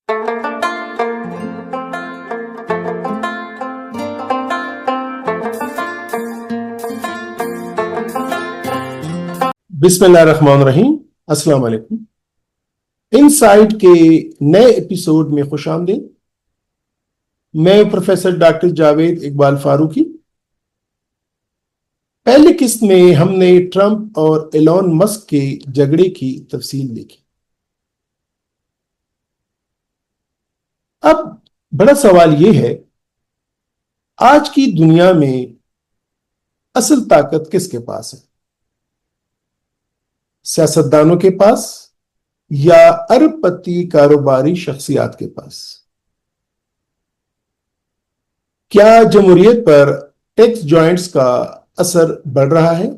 बिस्मिल्लाहिर्रहमानिर्रहीम। अस्सलाम वालेकुम। इनसाइट के नए एपिसोड में खुश आमदीद। मैं प्रोफेसर डॉक्टर जावेद इकबाल फारूकी। पहली किस्त में हमने ट्रंप और एलोन मस्क के झगड़े की तफसील देखी। अब बड़ा सवाल यह है, आज की दुनिया में असल ताकत किसके पास है? सियासतदानों के पास या अरबपति कारोबारी शख्सियात के पास? क्या जमहूरियत पर टैक्स जॉइंट्स का असर बढ़ रहा है?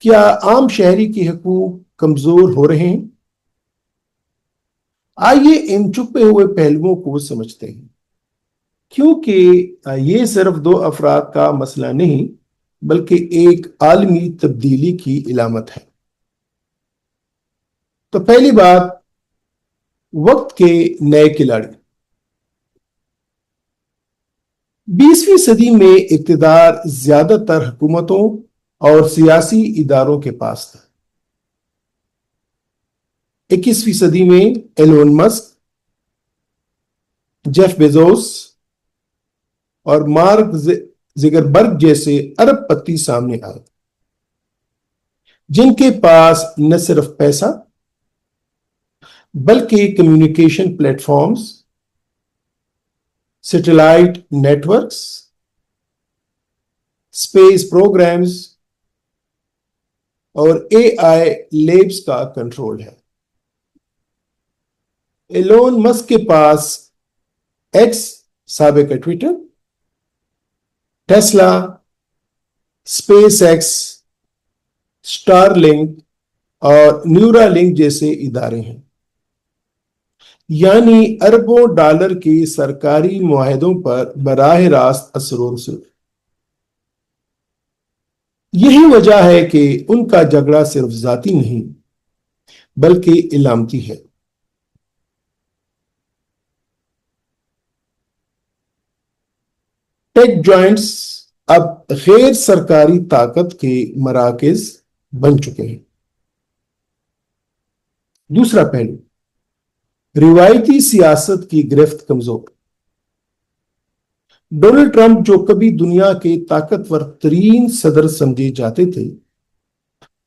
क्या आम शहरी के हकूक कमजोर हो रहे हैं? आइए इन छुपे हुए पहलुओं को समझते हैं, क्योंकि ये सिर्फ दो अफराद का मसला नहीं बल्कि एक आलमी तब्दीली की इलामत है। तो पहली बात, वक्त के नए खिलाड़ी। 20वीं सदी में इक़्तिदार ज्यादातर हुकूमतों और सियासी इदारों के पास था। 21वीं सदी में एलोन मस्क, जेफ बेजोस और मार्क ज़ुकरबर्ग जैसे अरबपति सामने आए, जिनके पास न सिर्फ पैसा बल्कि communication platforms, satellite networks, space programmes और एआई लैब्स का कंट्रोल है। एलोन मस्क के पास एक्स साबिक Twitter, Tesla, SpaceX, Starlink और न्यूरालिंक जैसे इदारे हैं, यानी अरबों डॉलर के सरकारी मुआहदों पर बराह रास्त असर और रसूख। यही वजह है कि उनका झगड़ा सिर्फ जाती नहीं बल्कि इलामती है। टेक जॉइंट्स अब गैर सरकारी ताकत के मराकज बन चुके हैं। दूसरा पहलू, रिवायती सियासत की गिरफ्त कमजोर। डोनाल्ड ट्रंप, जो कभी दुनिया के ताकतवर तरीन सदर समझे जाते थे,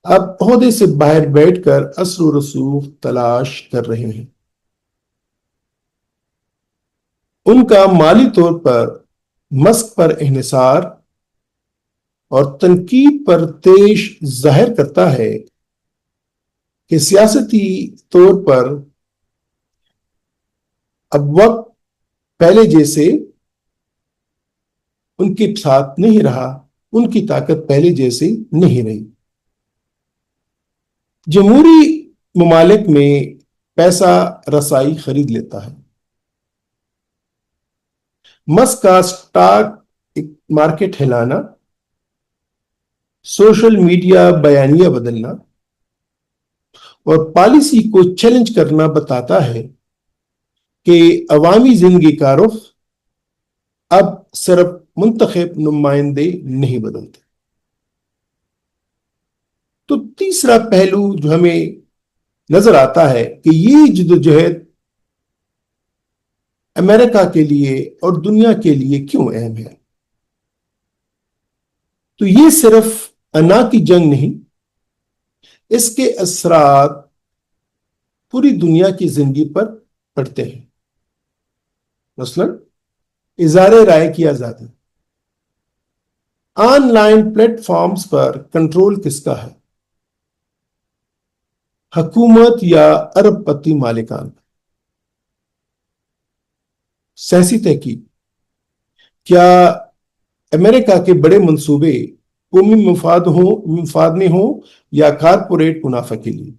अब ओहदे से बाहर बैठकर असर और रसूख तलाश कर रहे हैं। उनका माली तौर पर मस्क पर इन्हिसार और तनकीद पर तेश जाहिर करता है कि सियासती तौर पर अब वक्त पहले जैसे उनके साथ नहीं रहा, उनकी ताकत पहले जैसे नहीं रही। जमहूरी ममालिक में पैसा रसाई खरीद लेता है। मस्क का स्टॉक मार्केट हिलाना, सोशल मीडिया बयानिया बदलना और पॉलिसी को चैलेंज करना बताता है कि अवामी जिंदगी का रुख अब सिर्फ मुंतखब नुमाइंदे नहीं बदलते। तो तीसरा पहलू जो हमें नजर आता है कि ये जद्दोजहद अमेरिका के लिए और दुनिया के लिए क्यों अहम है। तो ये सिर्फ अना की जंग नहीं, इसके असरात पूरी दुनिया की जिंदगी पर पड़ते हैं। मसलन इज़हार राय की आजादी। ऑनलाइन प्लेटफॉर्म्स पर कंट्रोल किसका है? हुकूमत या अरबपति मालिकान? सियासी तहकीक। क्या अमेरिका के बड़े मंसूबे कौमी मुफाद में हो या कारपोरेट मुनाफा के लिए?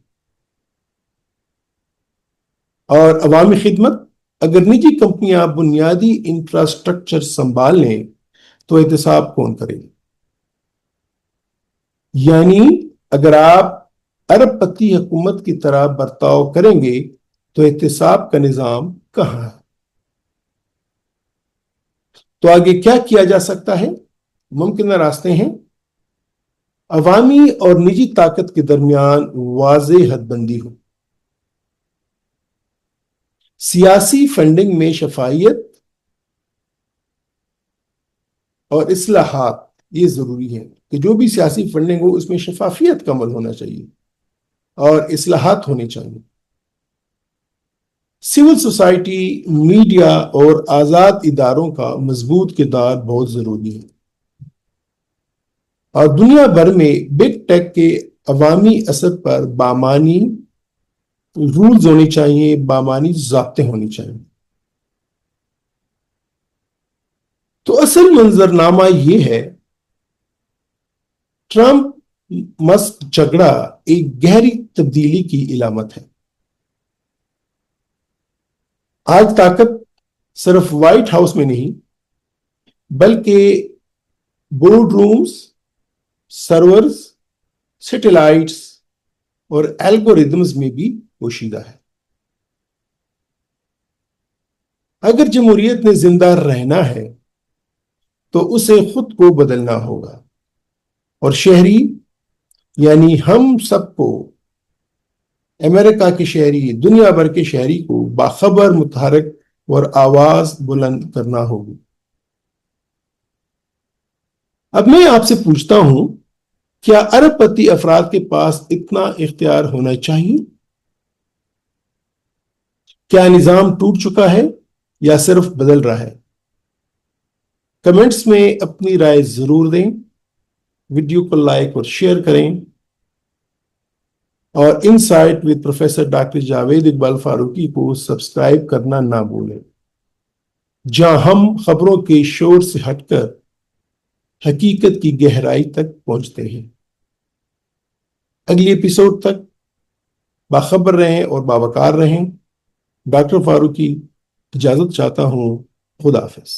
और अवामी खिदमत। अगर निजी कंपनियां बुनियादी इंफ्रास्ट्रक्चर संभाल लें तो एहतसाब कौन करेगा? यानी अगर आप अरबपति हुकूमत की तरह बर्ताव करेंगे تو احتساب کا نظام کہاں ہے؟ تو آگے کیا کیا جا سکتا ہے؟ ممکنہ راستے ہیں: عوامی اور نجی طاقت کے درمیان واضح حد بندی ہو، سیاسی فنڈنگ میں شفافیت اور اصلاحات، یہ ضروری ہے کہ جو بھی سیاسی فنڈنگ ہو اس میں شفافیت کا عمل ہونا چاہیے اور اصلاحات ہونی چاہیے۔ سول سوسائٹی، میڈیا اور آزاد اداروں کا مضبوط کردار بہت ضروری ہے، اور دنیا بھر میں بگ ٹیک کے عوامی اثر پر بامانی رولز ہونے چاہیے، بامانی ضابطے ہونے چاہیے۔ تو اصل منظرنامہ یہ ہے: ٹرمپ مسک جھگڑا ایک گہری تبدیلی کی علامت ہے۔ آج طاقت صرف وائٹ ہاؤس میں نہیں بلکہ بورڈ رومز، سرورز، سیٹلائٹس اور الگوریدمز میں بھی پوشیدہ ہے۔ اگر جمہوریت نے زندہ رہنا ہے تو اسے خود کو بدلنا ہوگا، اور شہری یعنی ہم سب کو، امریکہ کے شہری، دنیا بھر کے شہری کو باخبر، متحرک اور آواز بلند کرنا ہوگی۔ اب میں آپ سے پوچھتا ہوں، کیا ارب پتی افراد کے پاس اتنا اختیار ہونا چاہیے؟ کیا نظام ٹوٹ چکا ہے یا صرف بدل رہا ہے؟ کمنٹس میں اپنی رائے ضرور دیں، ویڈیو کو لائک اور شیئر کریں، اور insight with professor doctor Javed Iqbal Farooqui کو سبسکرائب کرنا نہ بھولیں، جہاں ہم خبروں کے شور سے ہٹ کر حقیقت کی گہرائی تک پہنچتے ہیں۔ اگلی ایپیسوڈ تک باخبر رہیں اور باوقار رہیں۔ ڈاکٹر فاروقی اجازت چاہتا ہوں۔ خدا حافظ۔